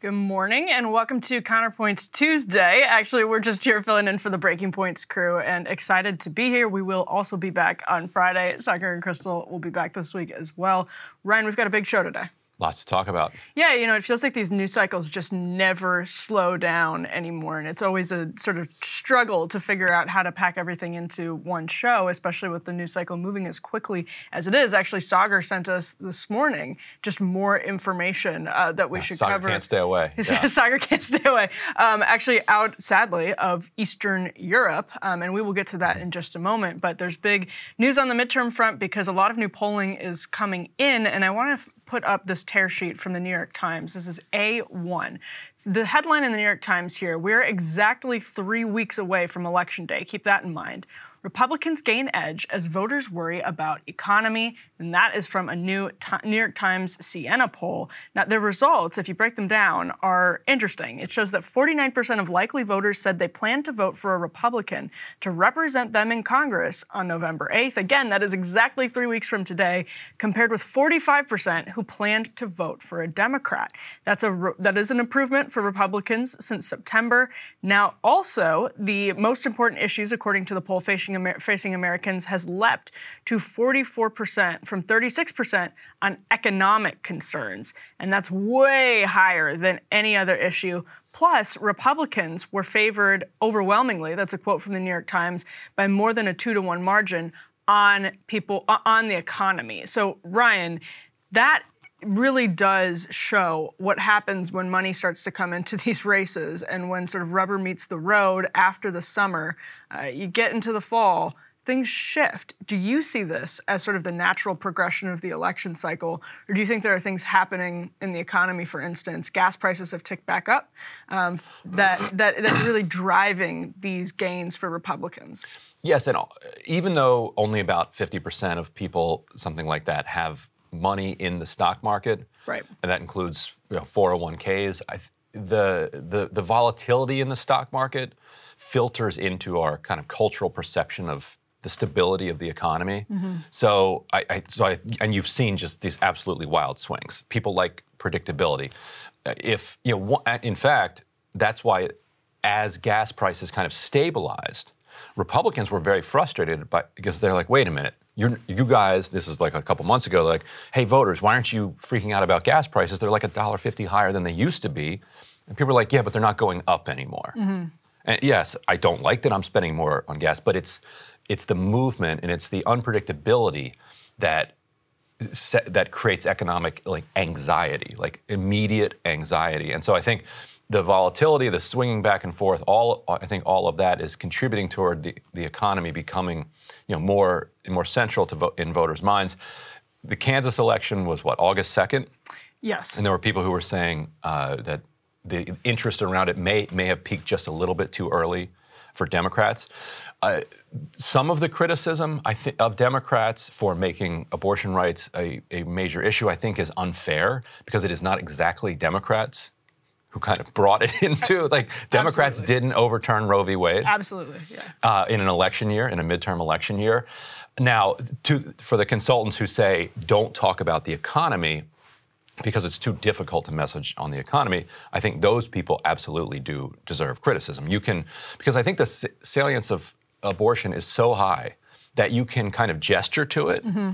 Good morning and welcome to Counterpoints Tuesday. Actually, we're just here filling in for the Breaking Points crew and excited to be here. We will also be back on Friday. Sagar and Crystal will be back this week as well. Ryan, we've got a big show today. Lots to talk about. Yeah, you know, it feels like these news cycles just never slow down anymore, and it's always a sort of struggle to figure out how to pack everything into one show, especially with the news cycle moving as quickly as it is. Actually, Sagar sent us this morning just more information that we should cover. Sagar can't stay away. Yeah. Sagar can't stay away. Actually out, sadly, of Eastern Europe, and we will get to that in just a moment. But there's big news on the midterm front because a lot of new polling is coming in, and I want to put up this tear sheet from the New York Times. This is A1. It's the headline in the New York Times here: we're exactly 3 weeks away from Election Day. Keep that in mind. Republicans gain edge as voters worry about economy, and that is from a new New York Times Siena poll. Now, the results, if you break them down, are interesting. It shows that 49% of likely voters said they plan to vote for a Republican to represent them in Congress on November 8th. Again, that is exactly 3 weeks from today, compared with 45% who planned to vote for a Democrat. That is an improvement for Republicans since September. Now, also, the most important issues, according to the poll facing Americans, has leapt to 44% from 36% on economic concerns. And that's way higher than any other issue. Plus, Republicans were favored overwhelmingly, that's a quote from the New York Times, by more than a 2-to-1 margin on the economy. So, Ryan, that really does show what happens when money starts to come into these races and when sort of rubber meets the road after the summer. You get into the fall, things shift. Do you see this as sort of the natural progression of the election cycle, or do you think there are things happening in the economy, for instance, gas prices have ticked back up, that's really driving these gains for Republicans? Yes, and even though only about 50% of people, something like that, have money in the stock market, right, and that includes 401ks. The volatility in the stock market filters into our kind of cultural perception of the stability of the economy. Mm-hmm. So and you've seen just these absolutely wild swings. People like predictability. In fact, that's why as gas prices kind of stabilized, Republicans were very frustrated because they're like, wait a minute. You guys, this is like a couple months ago, like, hey, voters, why aren't you freaking out about gas prices? They're like $1.50 higher than they used to be. And people are like, yeah, but they're not going up anymore. Mm-hmm. And yes, I don't like that I'm spending more on gas, but it's the movement and it's the unpredictability that creates economic anxiety, like immediate anxiety. And so I think the volatility, the swinging back and forth, I think all of that is contributing toward the economy becoming, more central in voters' minds. The Kansas election was August 2nd? Yes. And there were people who were saying that the interest around it may have peaked just a little bit too early for Democrats. Some of the criticism of Democrats for making abortion rights a major issue, I think, is unfair because it is not exactly Democrats who kind of brought it into, Democrats Absolutely. Didn't overturn Roe v. Wade. Absolutely, yeah. In an election year, in a midterm election year. Now, for the consultants who say, don't talk about the economy because it's too difficult to message on the economy, I think those people absolutely do deserve criticism. Because I think the salience of abortion is so high that you can kind of gesture to it, mm-hmm.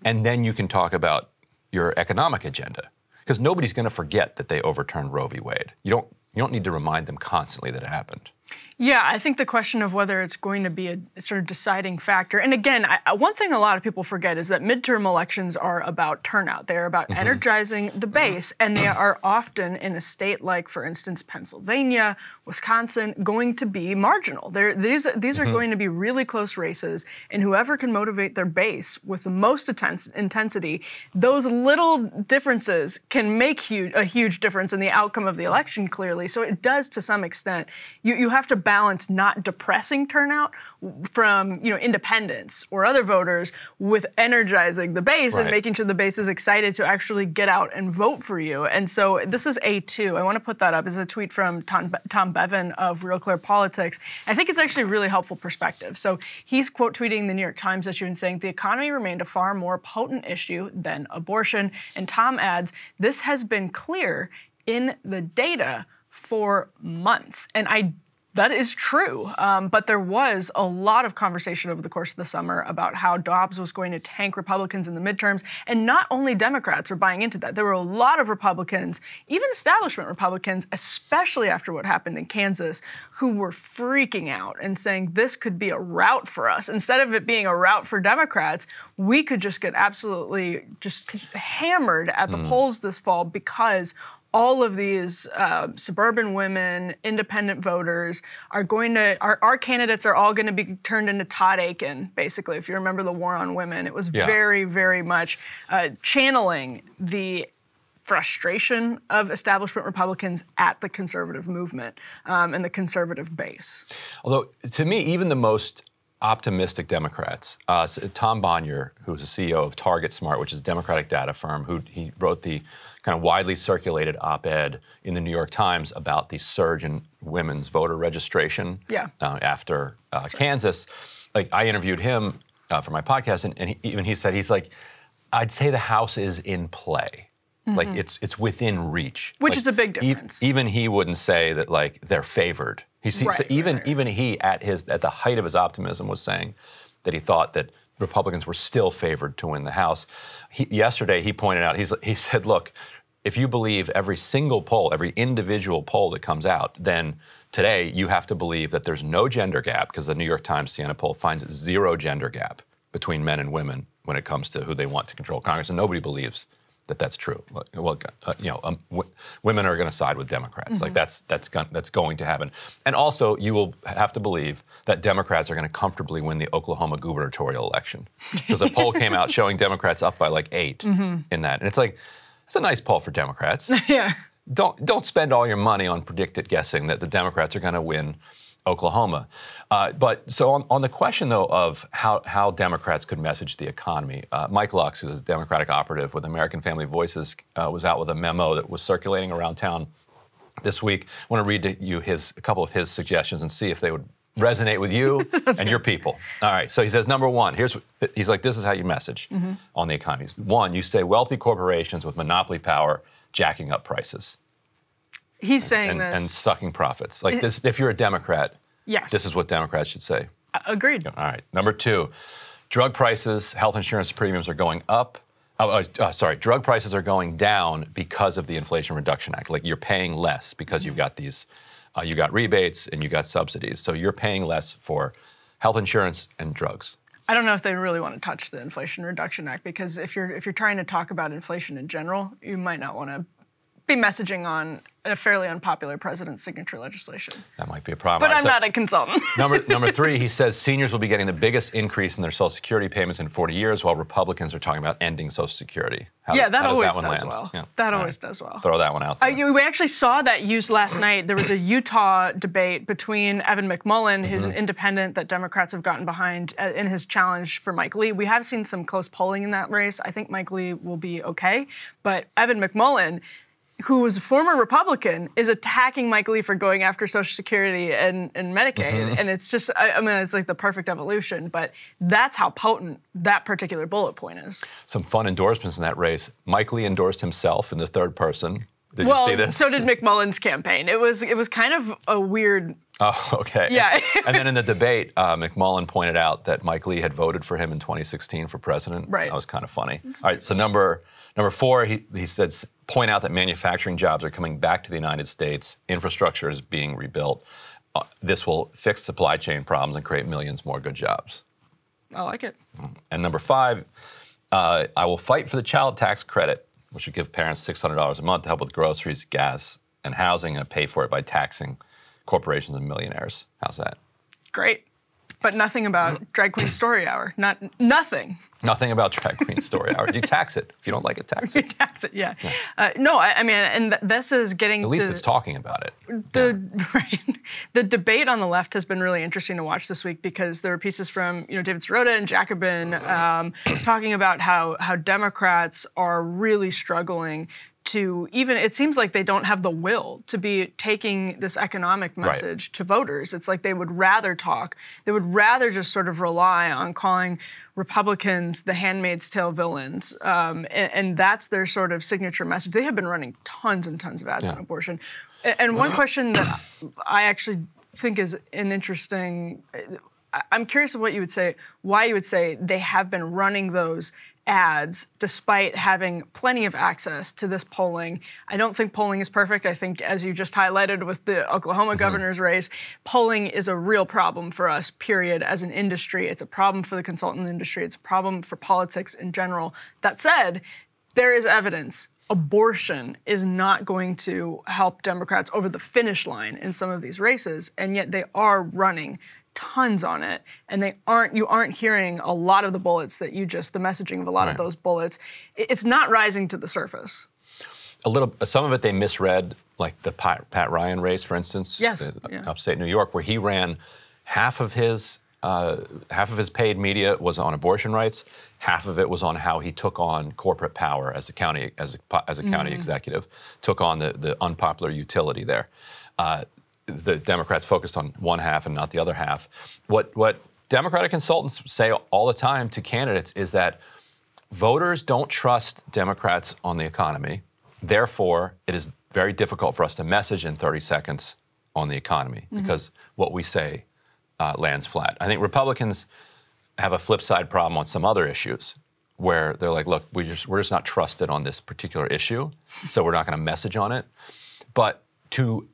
and then you can talk about your economic agenda. Because nobody's going to forget that they overturned Roe v. Wade. You don't need to remind them constantly that it happened. Yeah, I think the question of whether it's going to be a sort of deciding factor. And again, one thing a lot of people forget is that midterm elections are about turnout. They're about mm-hmm. energizing the base, and they are often in a state like, for instance, Pennsylvania, Wisconsin, going to be marginal. These are mm-hmm. going to be really close races, and whoever can motivate their base with the most intensity, those little differences can make a huge difference in the outcome of the election, clearly. So it does, to some extent. You have to balance not depressing turnout from independents or other voters with energizing the base, right, and making sure the base is excited to actually get out and vote for you. And so this is A2. I want to put that up. It's a tweet from Tom Bevan of Real Clear Politics. I think it's actually a really helpful perspective. So he's quote tweeting the New York Times issue and saying the economy remained a far more potent issue than abortion. And Tom adds, this has been clear in the data for months. And that is true, but there was a lot of conversation over the course of the summer about how Dobbs was going to tank Republicans in the midterms, and not only Democrats were buying into that. There were a lot of Republicans, even establishment Republicans, especially after what happened in Kansas, who were freaking out and saying this could be a rout for us. Instead of it being a rout for Democrats, we could just get absolutely just hammered at the polls this fall because all of these suburban women, independent voters are our candidates are all going to be turned into Todd Aiken, basically. If you remember the War on Women, it was very, very much channeling the frustration of establishment Republicans at the conservative movement and the conservative base. Although, to me, even the most optimistic Democrats, Tom Bonnier, who's the CEO of Target Smart, which is a Democratic data firm, he wrote the kind of widely circulated op-ed in the New York Times about the surge in women's voter registration after Kansas. Like, I interviewed him for my podcast, and he said, he's like, I'd say the House is in play. Like, it's within reach. Which is a big difference. Even he wouldn't say that, like, they're favored. Even he, at the height of his optimism, was saying that he thought that Republicans were still favored to win the House. Yesterday, he pointed out, he said, look, if you believe every single poll, every individual poll that comes out, then today you have to believe that there's no gender gap, because the New York Times Siena poll finds zero gender gap between men and women when it comes to who they want to control Congress, and nobody believes that that's true. Well, women are going to side with Democrats. Like, that's going to happen. And also, you will have to believe that Democrats are going to comfortably win the Oklahoma gubernatorial election, because a poll came out showing Democrats up by like 8 in that, and it's like, it's a nice poll for Democrats. Don't spend all your money on predicted guessing that the Democrats are going to win Oklahoma. But so on the question, though, of how Democrats could message the economy, Mike Lux, who's a Democratic operative with American Family Voices, was out with a memo that was circulating around town this week. I want to read to you a couple of his suggestions and see if they would resonate with you and your people. All right, so he says, number one, he's like, this is how you message on the economy. One, you say wealthy corporations with monopoly power jacking up prices. He's saying this. And sucking profits. Like this, if you're a Democrat, this is what Democrats should say. Agreed. All right, number two, drug prices, health insurance premiums are going up. Drug prices are going down because of the Inflation Reduction Act. Like, you're paying less because you've got these you got rebates and you got subsidies. So you're paying less for health insurance and drugs. I don't know if they really want to touch the Inflation Reduction Act, because if you're trying to talk about inflation in general, you might not want to be messaging on a fairly unpopular president's signature legislation. That might be a problem. But I'm not a consultant. Number three, he says seniors will be getting the biggest increase in their Social Security payments in 40 years, while Republicans are talking about ending Social Security. That always does well. Yeah. That always does well. Throw that one out there. We actually saw that used last night. There was a Utah debate between Evan McMullin, who's an independent that Democrats have gotten behind in his challenge for Mike Lee. We have seen some close polling in that race. I think Mike Lee will be okay. But Evan McMullin, who was a former Republican, is attacking Mike Lee for going after Social Security and Medicaid. And it's just, it's like the perfect evolution, but that's how potent that particular bullet point is. Some fun endorsements in that race. Mike Lee endorsed himself in the third person. Did you see this? So did McMullin's campaign. It was kind of a weird... Oh, okay. Yeah. And then in the debate, McMullin pointed out that Mike Lee had voted for him in 2016 for president. Right. That was kind of funny. All right, so number four, he said, point out that manufacturing jobs are coming back to the United States. Infrastructure is being rebuilt. This will fix supply chain problems and create millions more good jobs. I like it. And number five, I will fight for the child tax credit, which would give parents $600 a month to help with groceries, gas, and housing, and pay for it by taxing corporations and millionaires. How's that? Great. But nothing about Drag Queen Story Hour. Nothing. Nothing about Drag Queen Story Hour. You tax it. If you don't like it, tax it. You tax it, yeah. No, I mean, and this is getting At least it's talking about it. The debate on the left has been really interesting to watch this week, because there were pieces from David Sirota and Jacobin talking about how Democrats are really struggling to even, it seems like they don't have the will to be taking this economic message to voters. It's like they would rather talk. They would rather just sort of rely on calling Republicans the Handmaid's Tale villains. And that's their sort of signature message. They have been running tons and tons of ads on abortion. And one question that I actually think is an interesting, I'm curious of what you would say, why you would say they have been running those ads despite having plenty of access to this polling. I don't think polling is perfect. I think, as you just highlighted with the Oklahoma governor's race, polling is a real problem for us, period, as an industry. It's a problem for the consultant industry. It's a problem for politics in general. That said, there is evidence. Abortion is not going to help Democrats over the finish line in some of these races, and yet they are running tons on it, and you aren't hearing a lot of the bullets that you just, the messaging of a lot of those bullets. It's not rising to the surface. Some of it they misread, like the Pat Ryan race, for instance, upstate New York, where he ran half of his paid media was on abortion rights, half of it was on how he took on corporate power as a county executive, took on the unpopular utility there. The Democrats focused on one half and not the other half. What Democratic consultants say all the time to candidates is that voters don't trust Democrats on the economy. Therefore, it is very difficult for us to message in 30 seconds on the economy because what we say lands flat. I think Republicans have a flip side problem on some other issues where they're like, look, we're just not trusted on this particular issue, so we're not going to message on it. But to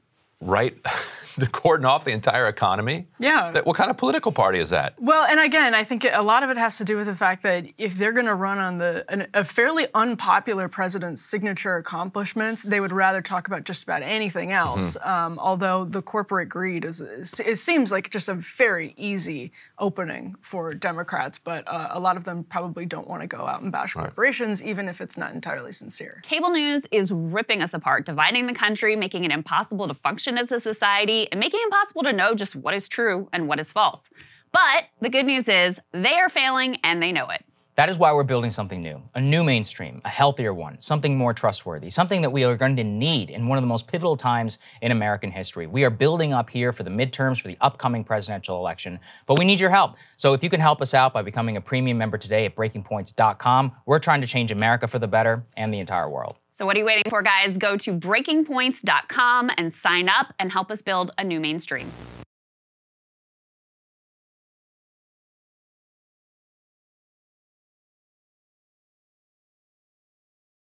to cordon off the entire economy? What kind of political party is that? Well, and again, I think a lot of it has to do with the fact that if they're going to run on a fairly unpopular president's signature accomplishments, they would rather talk about just about anything else. Although the corporate greed it seems like just a very easy opening for Democrats, but a lot of them probably don't want to go out and bash corporations, even if it's not entirely sincere. Cable news is ripping us apart, dividing the country, making it impossible to function as a society, and making it impossible to know just what is true and what is false. But the good news is they are failing and they know it. That is why we're building something new, a new mainstream, a healthier one, something more trustworthy, something that we are going to need in one of the most pivotal times in American history. We are building up here for the midterms, for the upcoming presidential election, but we need your help. So if you can help us out by becoming a premium member today at breakingpoints.com, we're trying to change America for the better and the entire world. So what are you waiting for, guys? Go to breakingpoints.com and sign up and help us build a new mainstream.